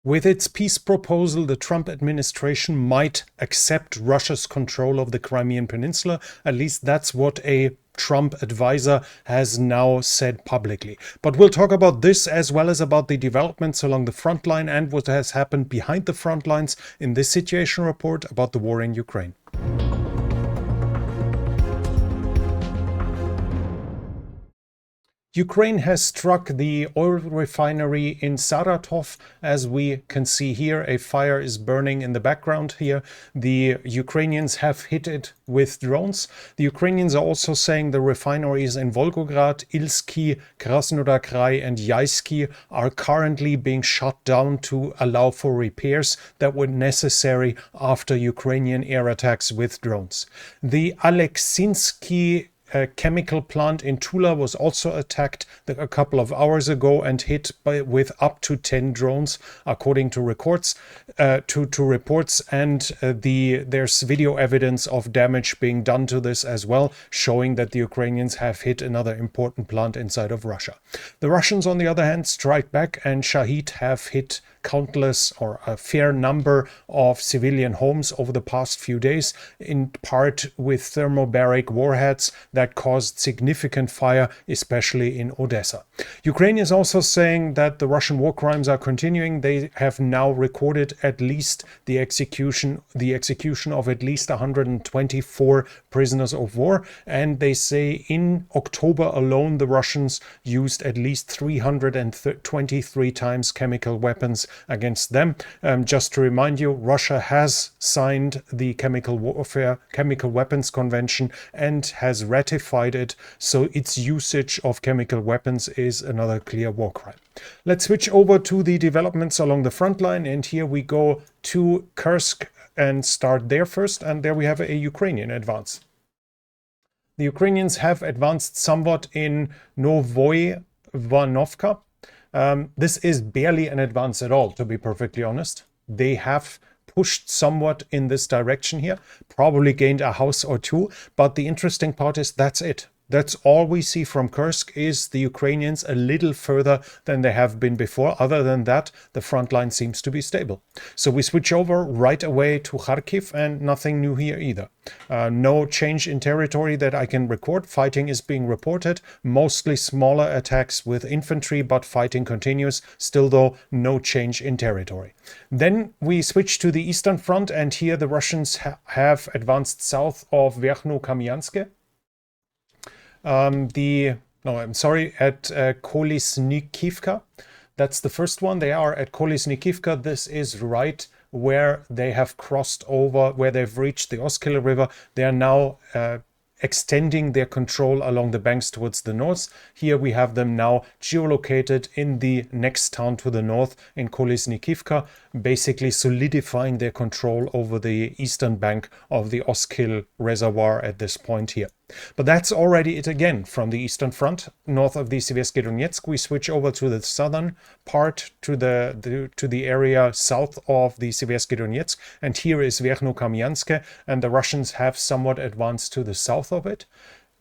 With its peace proposal, the Trump administration might accept Russia's control of the Crimean Peninsula. At least that's what a Trump advisor has now said publicly. But we'll talk about this as well as about the developments along the front line and what has happened behind the front lines in this situation report about the war in Ukraine. Ukraine has struck the oil refinery in Saratov. As we can see here, a fire is burning in the background here. The Ukrainians have hit it with drones. The Ukrainians are also saying the refineries in Volgograd, Ilsky, Krasnodar Krai and Yaisky are currently being shut down to allow for repairs that were necessary after Ukrainian air attacks with drones. The Aleksinsky chemical plant in Tula was also attacked a couple of hours ago and hit with up to 10 drones, according to reports. And there's video evidence of damage being done to this as well, showing that the Ukrainians have hit another important plant inside of Russia. The Russians, on the other hand, strike back, and Shahid have hit countless or a fair number of civilian homes over the past few days, in part with thermobaric warheads that caused significant fire, especially in Odessa. Ukraine is also saying that the Russian war crimes are continuing. They have now recorded at least the execution of at least 124 prisoners of war, and they say in October alone the Russians used at least 323 times chemical weapons against them. Just to remind you, Russia has signed the Chemical Weapons Convention and has ratified it, so its usage of chemical weapons is another clear war crime. Let's switch over to the developments along the front line, and here we go to Kursk and start there first, and there we have a Ukrainian advance. The Ukrainians have advanced somewhat in Novoye Vanovka. This is barely an advance at all, to be perfectly honest. They have pushed somewhat in this direction here, probably gained a house or two, but the interesting part is that's it. That's all we see from Kursk is the Ukrainians a little further than they have been before. Other than that, the front line seems to be stable. So we switch over right away to Kharkiv, and nothing new here either. No change in territory that I can record. Fighting is being reported, mostly smaller attacks with infantry, but fighting continues. Still though, no change in territory. Then we switch to the Eastern Front, and here the Russians have advanced south of Verkhnoukamyansk. At Kolesnikivka. That's the first one. They are at Kolesnikivka. This is right where they have crossed over, where they've reached the Oskil River. They are now extending their control along the banks towards the north. Here we have them now geolocated in the next town to the north in Kolesnikivka, basically solidifying their control over the eastern bank of the Oskil Reservoir at this point here. But that's already it again from the Eastern Front. North of the Seversky Donetsk, we switch over to the southern part, to the area south of the Seversky Donetsk, and here is Verkhnoukamyansk, and the Russians have somewhat advanced to the south of it.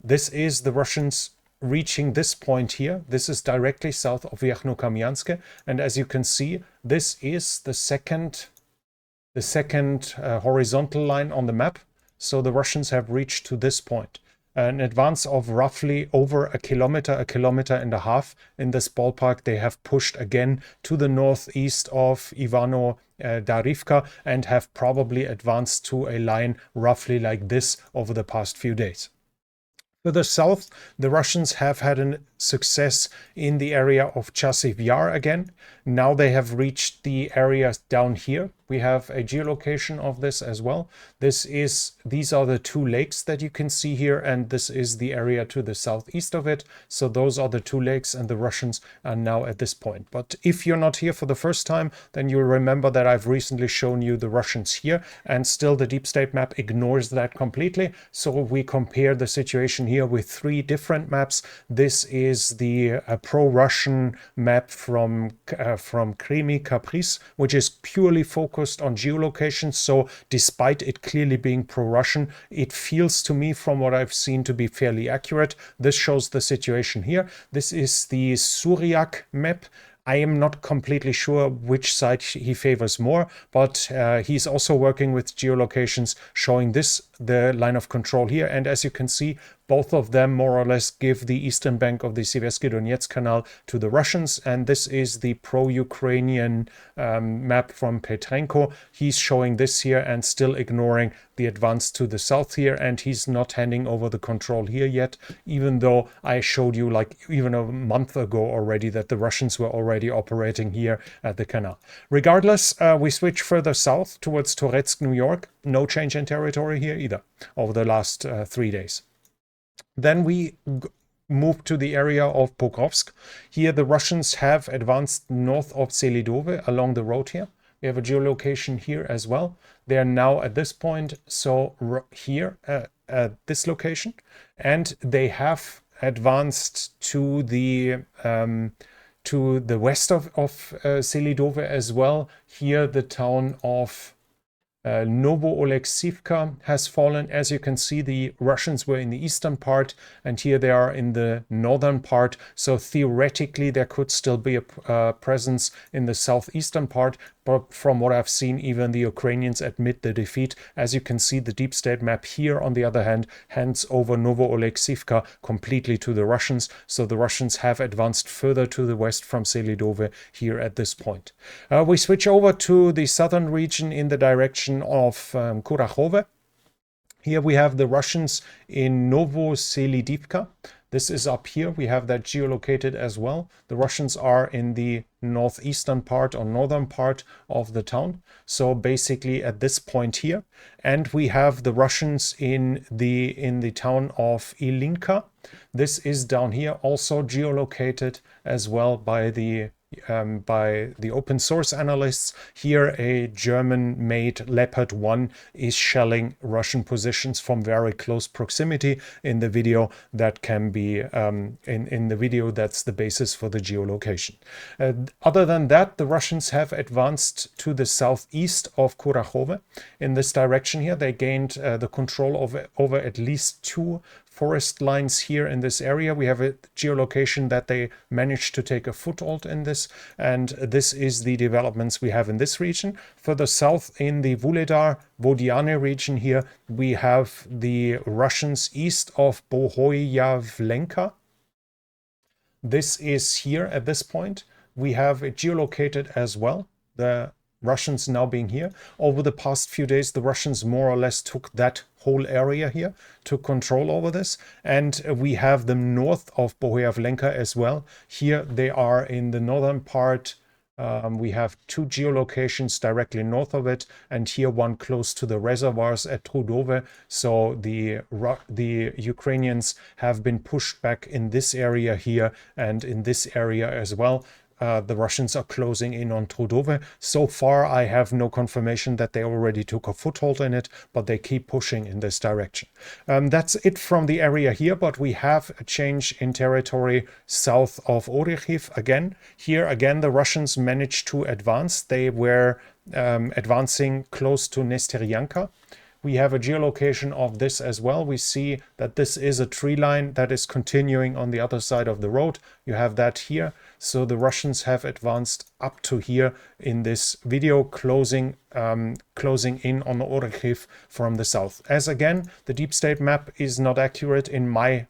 This is the Russians reaching this point here. This is directly south of Verkhnoukamyansk, and as you can see, this is the second horizontal line on the map. So the Russians have reached to this point. An advance of roughly over a kilometer and a half. In this ballpark, they have pushed again to the northeast of Ivano-Darivka and have probably advanced to a line roughly like this over the past few days. Further south, the Russians have had a success in the area of Chasiv Yar again. Now they have reached the area down here. We have a geolocation of this as well. These are the two lakes that you can see here, and this is the area to the southeast of it. So those are the two lakes, and the Russians are now at this point. But if you're not here for the first time, then you'll remember that I've recently shown you the Russians here, and still the deep state map ignores that completely. So we compare the situation here with three different maps. This is the pro-Russian map from Crimea Caprice, which is purely focused on geolocation. So despite it clearly being pro-Russian, it feels to me from what I've seen to be fairly accurate. This shows the situation here. This is the Suryak map I am not completely sure which side he favors more, but he's also working with geolocations showing this, the line of control here. And as you can see, both of them more or less give the eastern bank of the Seversky Donetsk Canal to the Russians. And this is the pro-Ukrainian map from Petrenko. He's showing this here and still ignoring the advance to the south here. And he's not handing over the control here yet, even though I showed you like even a month ago already that the Russians were already operating here at the canal. Regardless, we switch further south towards Toretsk, New York. No change in territory here either over the last 3 days. Then we move to the area of Pokrovsk. Here the Russians have advanced north of Selidove along the road here. We have a geolocation here as well. They are now at this point, so here at this location, and they have advanced to the west of Selidove as well. Here the town of Novo-Oleksivka has fallen. As you can see, the Russians were in the eastern part, and here they are in the northern part. So theoretically, there could still be a presence in the southeastern part. But from what I've seen, even the Ukrainians admit the defeat. As you can see, the deep state map here, on the other hand, hands over Novo-Oleksivka completely to the Russians. So the Russians have advanced further to the west from Selidove here at this point. We switch over to the southern region in the direction of Kurakhove. Here we have the Russians in Novoselidivka. This is up here. We have that geolocated as well. The Russians are in the northeastern part or northern part of the town. So basically at this point here. And we have the Russians in the town of Ilinka. This is down here, also geolocated as well by the open source analysts. Here a German-made Leopard 1 is shelling Russian positions from very close proximity. In the video that can be in the video, that's the basis for the geolocation. Other than that, the Russians have advanced to the southeast of Kurakhove. In this direction here, they gained the control over at least 2 forest lines here in this area. We have a geolocation that they managed to take a foothold in this, and this is the developments we have in this region. Further south in the Vuhledar Vodiane region here, we have the Russians east of Bohoyavlenka. This is here at this point. We have it geolocated as well. The Russians now being here. Over the past few days, the Russians more or less took that whole area here, took control over this. And we have them north of Bohoyavlenka as well. Here they are in the northern part. We have 2 geolocations directly north of it, and here one close to the reservoirs at Trudove. So the Ukrainians have been pushed back in this area here and in this area as well. The Russians are closing in on Trudove. So far, I have no confirmation that they already took a foothold in it, but they keep pushing in this direction. That's it from the area here, but we have a change in territory south of Orikhiv again. Here again, the Russians managed to advance. They were advancing close to Nesteryanka. We have a geolocation of this as well. We see that this is a tree line that is continuing on the other side of the road. You have that here. So the Russians have advanced up to here in this video, closing in on Orikhiv from the south. As again, the deep state map is not accurate in my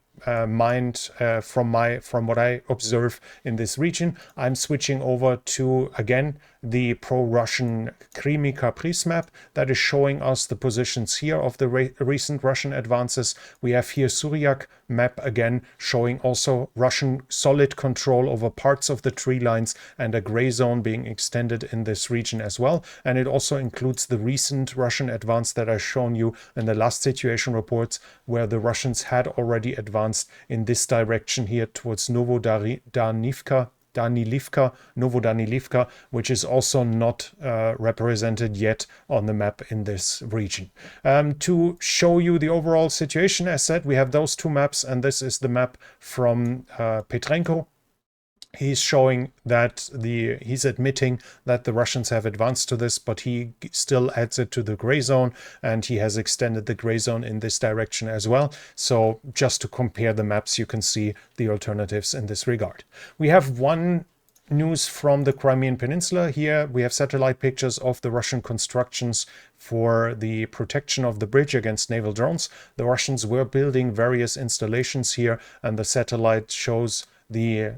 mind from what I observe in this region. I'm switching over to again the pro-Russian Crimea Caprice map that is showing us the positions here of the recent Russian advances. We have here Suryak map again showing also Russian solid control over parts of the tree lines and a gray zone being extended in this region as well. And it also includes the recent Russian advance that I've shown you in the last situation reports, where the Russians had already advanced in this direction here towards Novodanilivka, which is also not represented yet on the map in this region. To show you the overall situation, as said, we have those 2 maps, and this is the map from Petrenko. He's showing that he's admitting that the Russians have advanced to this, but he still adds it to the gray zone, and he has extended the gray zone in this direction as well. So just to compare the maps, you can see the alternatives in this regard. We have one news from the Crimean Peninsula. Here we have satellite pictures of the Russian constructions for the protection of the bridge against naval drones. The Russians were building various installations here, and the satellite shows the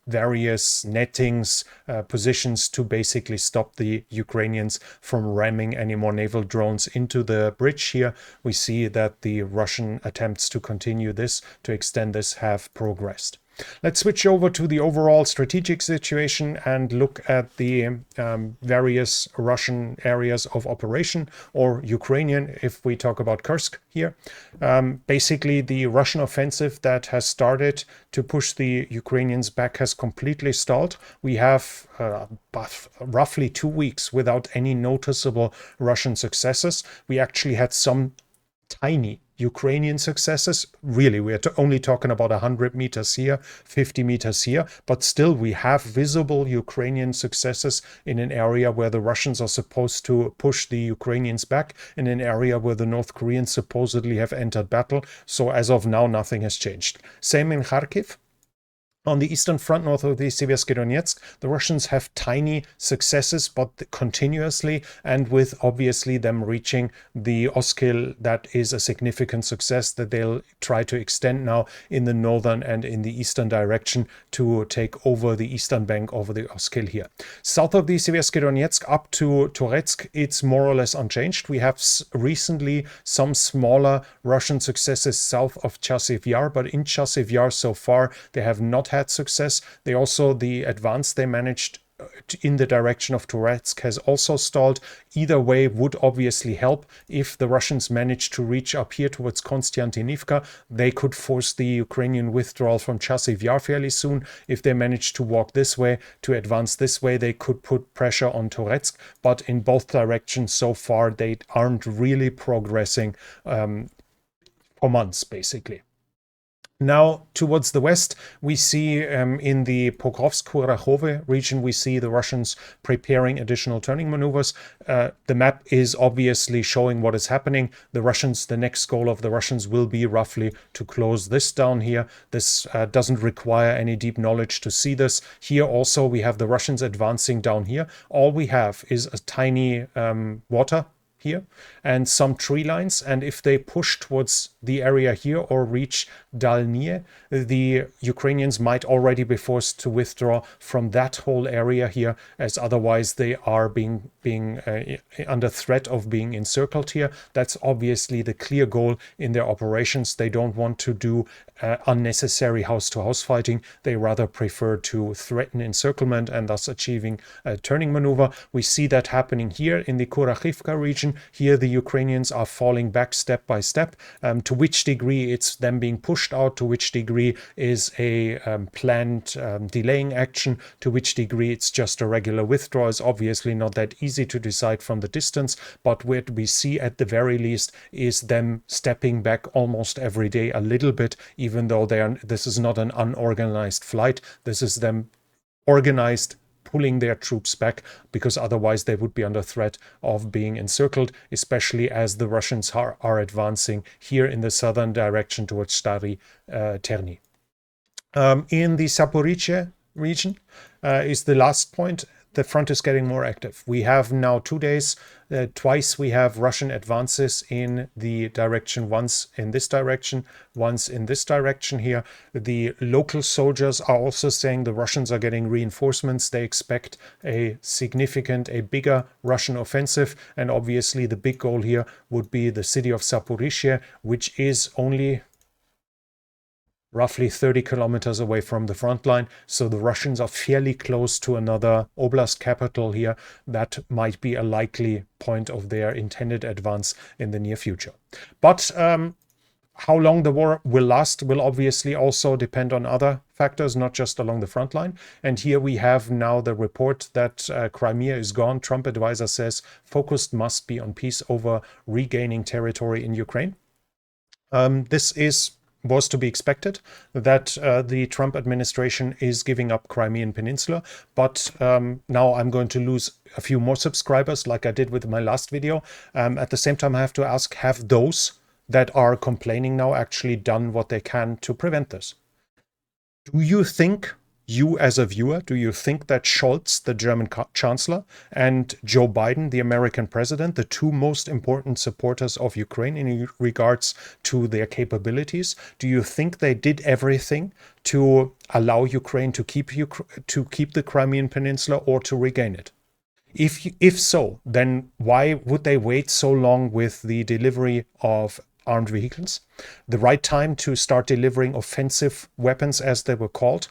various nettings, positions to basically stop the Ukrainians from ramming any more naval drones into the bridge here. We see that the Russian attempts to continue this, to extend this, have progressed. Let's switch over to the overall strategic situation and look at the various Russian areas of operation, or Ukrainian if we talk about Kursk here. Basically, the Russian offensive that has started to push the Ukrainians back has completely stalled. We have roughly 2 weeks without any noticeable Russian successes. We actually had some tiny Ukrainian successes. Really, we're only talking about 100 meters here, 50 meters here, but still we have visible Ukrainian successes in an area where the Russians are supposed to push the Ukrainians back, in an area where the North Koreans supposedly have entered battle. So as of now, nothing has changed. Same in Kharkiv. On the eastern front, north of the Seversky Donetsk, the Russians have tiny successes, but continuously, and with obviously them reaching the Oskil, that is a significant success that they'll try to extend now in the northern and in the eastern direction to take over the eastern bank over the Oskil here. South of the Seversky Donetsk up to Toretsk, it's more or less unchanged. We have recently some smaller Russian successes south of Chasiv Yar, but in Chasiv Yar so far they have not had success. They also, the advance they managed in the direction of Toretsk has also stalled. Either way would obviously help. If the Russians manage to reach up here towards Konstantinivka, they could force the Ukrainian withdrawal from Chasiv Yar fairly soon. If they manage to walk this way, to advance this way, they could put pressure on Toretsk. But in both directions so far, they aren't really progressing for months, basically. Now, towards the west, we see in the Pokrovsk-Kurakhove region, we see the Russians preparing additional turning maneuvers. The map is obviously showing what is happening. The Russians, the next goal of the Russians will be roughly to close this down here. This doesn't require any deep knowledge to see this. Here also, we have the Russians advancing down here. All we have is a tiny water here and some tree lines, and if they push towards the area here or reach Dalnie, the Ukrainians might already be forced to withdraw from that whole area here, as otherwise they are being under threat of being encircled here. That's obviously the clear goal in their operations. They don't want to do unnecessary house-to-house fighting. They rather prefer to threaten encirclement and thus achieving a turning maneuver. We see that happening here in the Kurakhivka region. Here the Ukrainians are falling back step by step. To which degree it's them being pushed out, to which degree is a planned delaying action, to which degree it's just a regular withdrawal is obviously not that easy to decide from the distance, but what we see at the very least is them stepping back almost every day a little bit, even though this is not an unorganized flight. This is them organized, pulling their troops back, because otherwise they would be under threat of being encircled, especially as the Russians are advancing here in the southern direction towards Stary Terny. In the Zaporizhzhia region is the last point. The front is getting more active. We have now 2 days, twice we have Russian advances in the direction, once in this direction, once in this direction here. The local soldiers are also saying the Russians are getting reinforcements. They expect a bigger Russian offensive. And obviously the big goal here would be the city of Zaporizhzhia, which is only roughly 30 kilometers away from the front line. So the Russians are fairly close to another oblast capital here. That might be a likely point of their intended advance in the near future. But how long the war will last will obviously also depend on other factors, not just along the front line. And here we have now the report that Crimea is gone. Trump advisor says focus must be on peace over regaining territory in Ukraine. This was to be expected, that the Trump administration is giving up Crimean Peninsula. But now I'm going to lose a few more subscribers like I did with my last video. At the same time, I have to ask, have those that are complaining now actually done what they can to prevent this? Do you think You as a viewer, do you think that Scholz, the German chancellor, and Joe Biden, the American president, the two most important supporters of Ukraine in regards to their capabilities, do you think they did everything to allow Ukraine to keep the Crimean Peninsula or to regain it? If so, then why would they wait so long with the delivery of armed vehicles? The right time to start delivering offensive weapons, as they were called,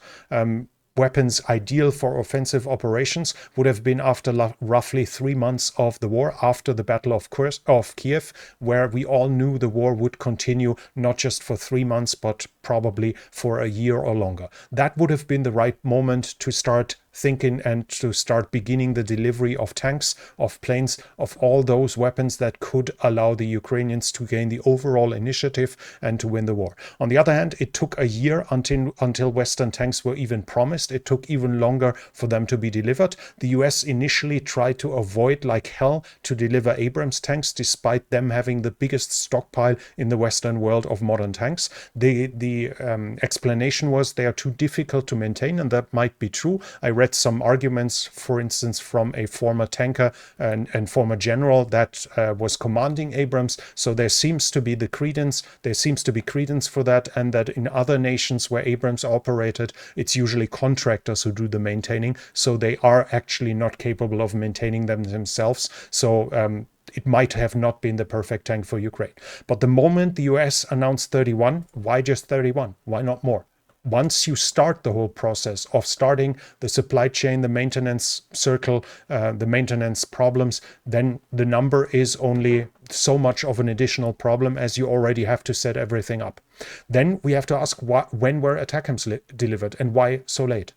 weapons ideal for offensive operations, would have been after roughly 3 months of the war, after the Battle of Kiev, where we all knew the war would continue not just for 3 months, but probably for a year or longer. That would have been the right moment to start thinking and to start beginning the delivery of tanks, of planes, of all those weapons that could allow the Ukrainians to gain the overall initiative and to win the war. On the other hand, it took a year until Western tanks were even promised. It took even longer for them to be delivered. The US initially tried to avoid like hell to deliver Abrams tanks, despite them having the biggest stockpile in the Western world of modern tanks. The explanation was they are too difficult to maintain, and that might be true. I read some arguments, for instance, from a former tanker and former general that was commanding Abrams. So there seems to be credence for that, and that in other nations where Abrams operated, it's usually contractors who do the maintaining. So they are actually not capable of maintaining them themselves. So it might have not been the perfect tank for Ukraine. But the moment the US announced 31, why just 31? Why not more? Once you start the whole process of starting the supply chain, the maintenance circle, the maintenance problems, then the number is only so much of an additional problem as you already have to set everything up. Then we have to ask when were ATACMS delivered and why so late?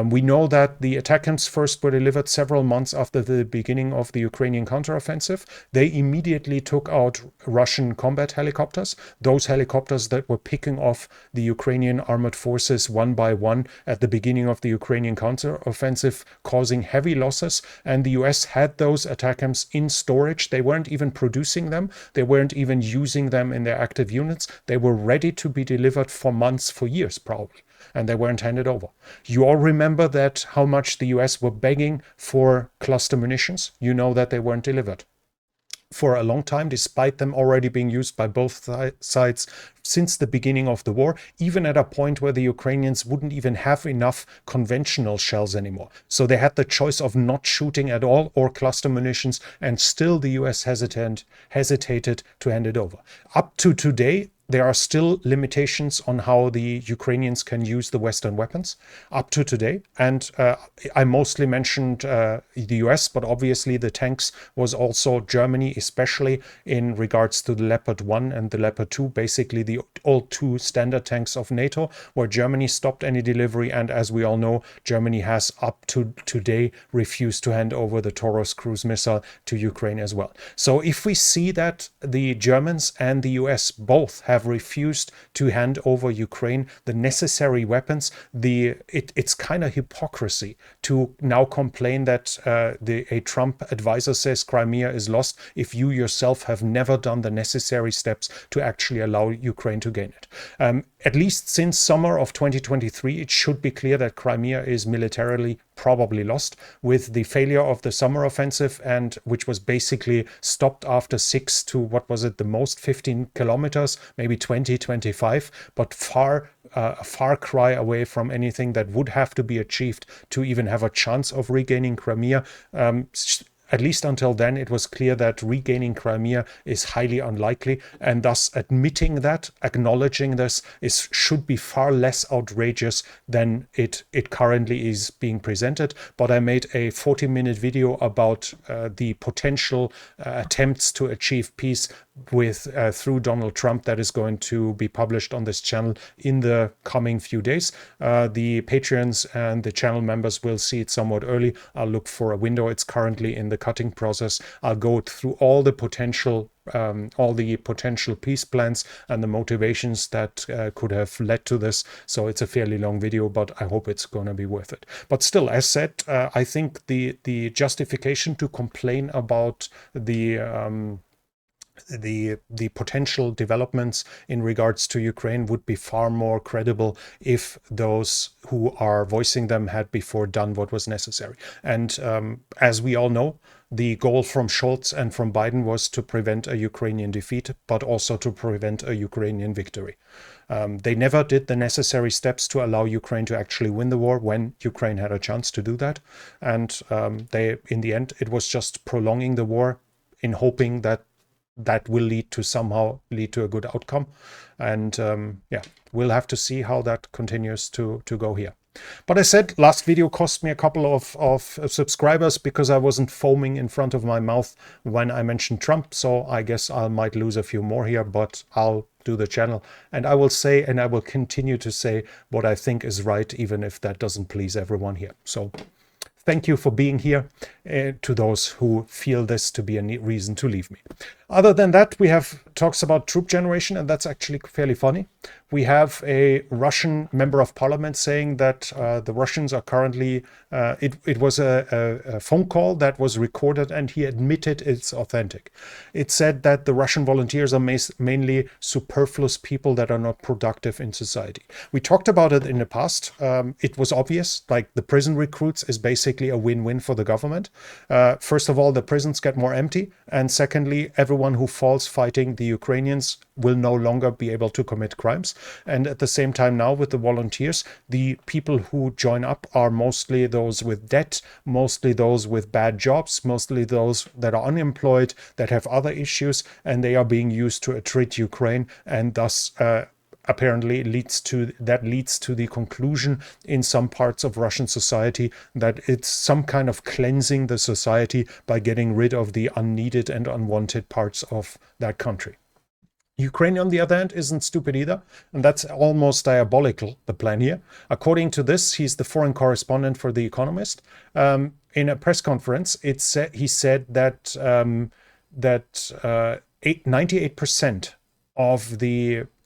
We know that the ATACMS first were delivered several months after the beginning of the Ukrainian counteroffensive. They immediately took out Russian combat helicopters, those helicopters that were picking off the Ukrainian armored forces one by one at the beginning of the Ukrainian counteroffensive, causing heavy losses. And the US had those ATACMS in storage. They weren't even producing them. They weren't even using them in their active units. They were ready to be delivered for months, for years probably, and they weren't handed over. You all remember that how much the US were begging for cluster munitions. You know that they weren't delivered for a long time, despite them already being used by both sides since the beginning of the war, even at a point where the Ukrainians wouldn't even have enough conventional shells anymore. So they had the choice of not shooting at all or cluster munitions, and still the US hesitated to hand it over. Up to today, there are still limitations on how the Ukrainians can use the Western weapons up to today. And I mostly mentioned the US, but obviously the tanks was also Germany, especially in regards to the Leopard 1 and the Leopard 2, basically the old two standard tanks of NATO, where Germany stopped any delivery. And as we all know, Germany has up to today refused to hand over the Taurus cruise missile to Ukraine as well. So if we see that the Germans and the US both have refused to hand over Ukraine the necessary weapons, it's kind of hypocrisy to now complain that a Trump advisor says Crimea is lost if you yourself have never done the necessary steps to actually allow Ukraine to gain it. At least since summer of 2023, it should be clear that Crimea is militarily probably lost, with the failure of the summer offensive, and which was basically stopped after 6 to what was it, the most 15 kilometers, maybe 20, 25, but a far cry away from anything that would have to be achieved to even have a chance of regaining Crimea. At least until then, it was clear that regaining Crimea is highly unlikely, and thus admitting that, acknowledging this, should be far less outrageous than it currently is being presented. But I made a 40-minute video about the potential attempts to achieve peace through Donald Trump that is going to be published on this channel in the coming few days. The Patreons and the channel members will see it somewhat early. I'll look for a window. It's currently in the cutting process. I'll go through all the potential peace plans and the motivations that could have led to this. So it's a fairly long video, but I hope it's going to be worth it. But still, as said, I think the justification to complain about the the potential developments in regards to Ukraine would be far more credible if those who are voicing them had before done what was necessary. And as we all know, the goal from Scholz and from Biden was to prevent a Ukrainian defeat, but also to prevent a Ukrainian victory. They never did the necessary steps to allow Ukraine to actually win the war when Ukraine had a chance to do that. And in the end, it was just prolonging the war in hoping that that will somehow lead to a good outcome. And yeah, we'll have to see how that continues to go here. But I said last video cost me a couple of subscribers because I wasn't foaming in front of my mouth when I mentioned Trump. So I guess I might lose a few more here, but I'll do the channel. And I will say, and I will continue to say what I think is right, even if that doesn't please everyone here. So thank you for being here, to those who feel this to be a reason to leave me. Other than that, we have talks about troop generation, and that's actually fairly funny. We have a Russian member of parliament saying that the Russians are currently, it was a phone call that was recorded and he admitted it's authentic. It said that the Russian volunteers are mainly superfluous people that are not productive in society. We talked about it in the past. It was obvious, like the prison recruits is basically a win-win for the government. First of all, the prisons get more empty. And secondly, everyone who falls fighting the Ukrainians will no longer be able to commit crimes. And at the same time now with the volunteers, the people who join up are mostly those with debt, mostly those with bad jobs, mostly those that are unemployed, that have other issues, and they are being used to treat Ukraine, and thus apparently leads to the conclusion in some parts of Russian society that it's some kind of cleansing the society by getting rid of the unneeded and unwanted parts of that country. Ukraine, on the other hand, isn't stupid either, and that's almost diabolical, the plan here. According to this, he's the foreign correspondent for The Economist. In a press conference, he said that 98%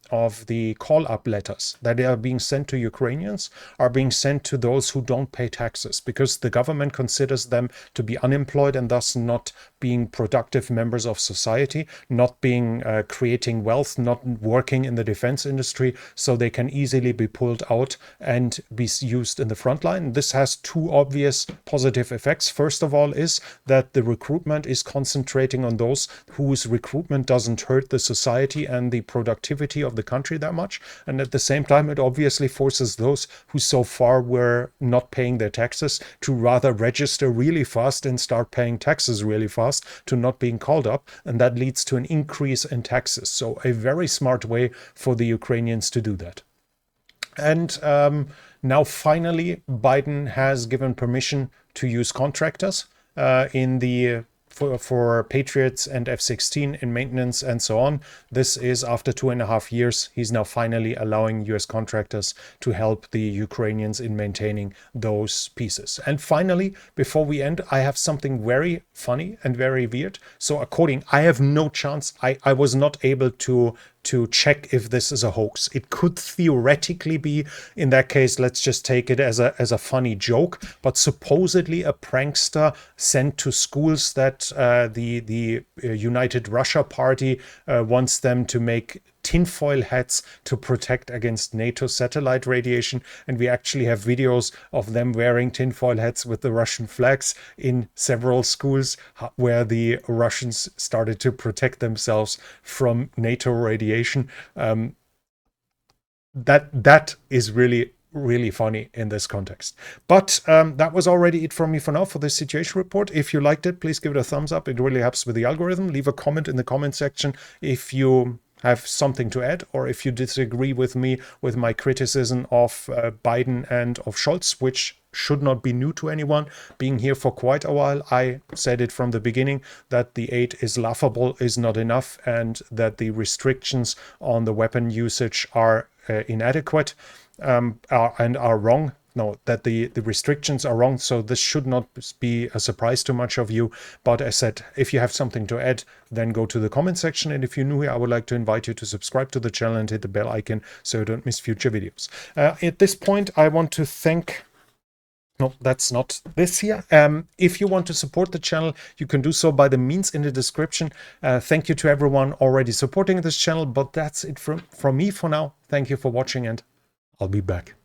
of the call-up letters that are being sent to Ukrainians are being sent to those who don't pay taxes, because the government considers them to be unemployed and thus not being productive members of society, not being creating wealth, not working in the defense industry, so they can easily be pulled out and be used in the front line. This has two obvious positive effects. First of all is that the recruitment is concentrating on those whose recruitment doesn't hurt the society and the productivity of the country that much. And at the same time, it obviously forces those who so far were not paying their taxes to rather register really fast and start paying taxes really fast, to not being called up, and that leads to an increase in taxes. So a very smart way for the Ukrainians to do that. And now finally, Biden has given permission to use contractors for Patriots and F-16 in maintenance and so on. This is after 2.5 years. He's now finally allowing US contractors to help the Ukrainians in maintaining those pieces. And finally, before we end, I have something very funny and very weird. So I have no chance. I was not able to check if this is a hoax. It could theoretically be. In that case, let's just take it as a funny joke. But supposedly a prankster sent to schools that the United Russia Party wants them to make tinfoil hats to protect against NATO satellite radiation. And we actually have videos of them wearing tinfoil hats with the Russian flags in several schools where the Russians started to protect themselves from NATO radiation. That is really funny in this context. But that was already it from me for now for this situation report. If you liked it, please give it a thumbs up. It really helps with the algorithm. Leave a comment in the comment section if you have something to add, or if you disagree with me with my criticism of Biden and of Scholz, which should not be new to anyone. Being here for quite a while, I said it from the beginning that the aid is laughable, is not enough, and that the restrictions on the weapon usage are inadequate and are wrong. No, that the restrictions are wrong, so this should not be a surprise to much of you. But as said, if you have something to add, then go to the comment section. And if you're new here, I would like to invite you to subscribe to the channel and hit the bell icon so you don't miss future videos. At this point, I want to thank No, that's not this here. If you want to support the channel, you can do so by the means in the description. Thank you to everyone already supporting this channel, but that's it from me for now. Thank you for watching, and I'll be back.